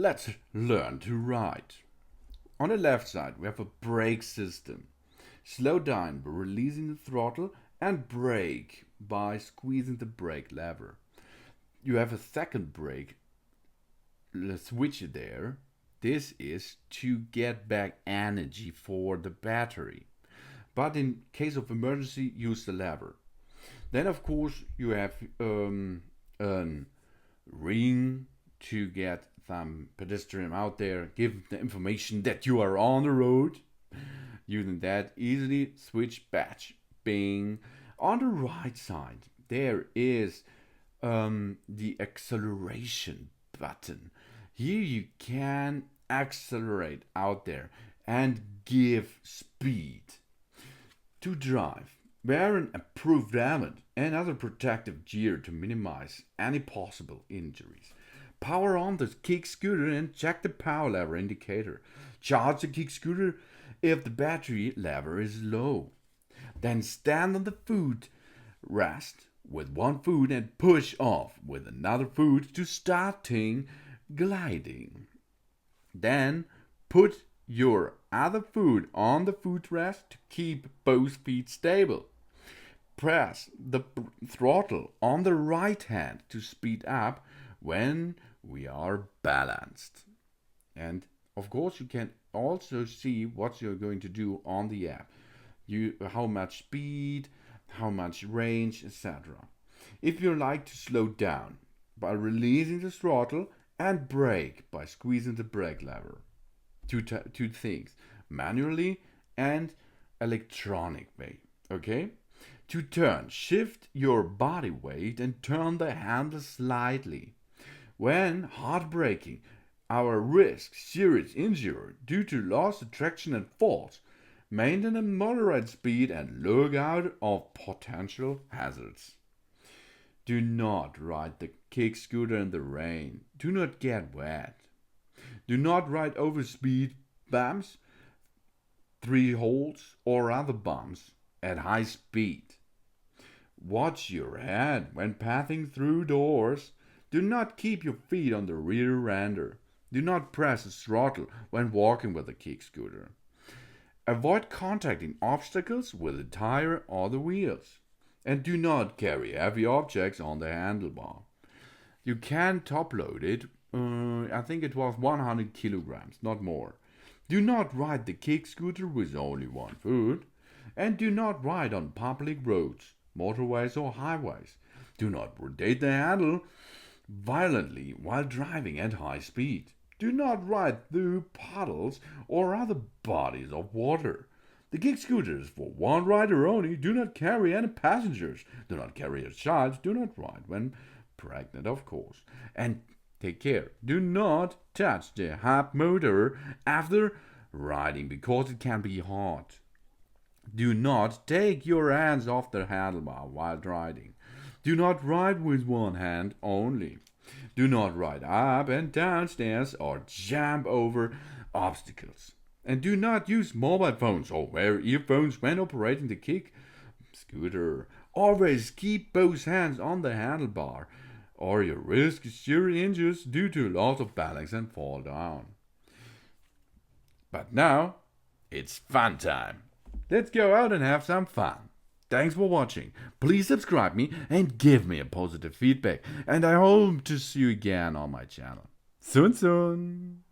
Let's learn to ride. On the left side, we have a brake system. Slow down by releasing the throttle and brake by squeezing the brake lever. You have a second brake switch there. This is to get back energy for the battery. But in case of emergency, use the lever. Then, of course, you have a ring to get some pedestrian out there, give the information that you are on the road. Using that, easily switch batch. Bing. On the right side, there is the acceleration button. Here you can accelerate out there and give speed. To drive, wear an approved helmet and other protective gear to minimize any possible injuries. Power on the kick scooter and check the power lever indicator. Charge the kick scooter if the battery lever is low. Then stand on the foot rest with one foot and push off with another foot to starting gliding. Then put your other foot on the footrest to keep both feet stable. Press the throttle on the right hand to speed up when we are balanced. And of course, you can also see what you're going to do on the app. How much speed, how much range, etc. If you like to slow down by releasing the throttle and brake by squeezing the brake lever. Two things, manually and electronic way. Okay? To turn, shift your body weight and turn the handle slightly. When hard braking, our risk serious injury due to loss of traction and force. Maintain a moderate speed and look out of potential hazards. Do not ride the kick scooter in the rain. Do not get wet. Do not ride over speed bumps, 3 holes, or other bumps at high speed. Watch your head when passing through doors. Do not keep your feet on the rear ender. Do not press the throttle when walking with a kick scooter. Avoid contacting obstacles with the tire or the wheels. And do not carry heavy objects on the handlebar. You can top load it. I think it was 100 kilograms, not more. Do not ride the kick scooter with only one foot. And do not ride on public roads, motorways or highways. Do not rotate the handle violently while driving at high speed. Do not ride through puddles or other bodies of water. The kick scooter is for one rider only. Do not carry any passengers. Do not carry a child. Do not ride when pregnant, of course. And take care. Do not touch the hub motor after riding because it can be hot. Do not take your hands off the handlebar while riding. Do not ride with one hand only. Do not ride up and down stairs or jump over obstacles. And do not use mobile phones or wear earphones when operating the kick scooter. Always keep both hands on the handlebar or you risk serious injuries due to loss of balance and fall down. But now, it's fun time. Let's go out and have some fun. Thanks for watching. Please subscribe me and give me a positive feedback. And I hope to see you again on my channel. Soon.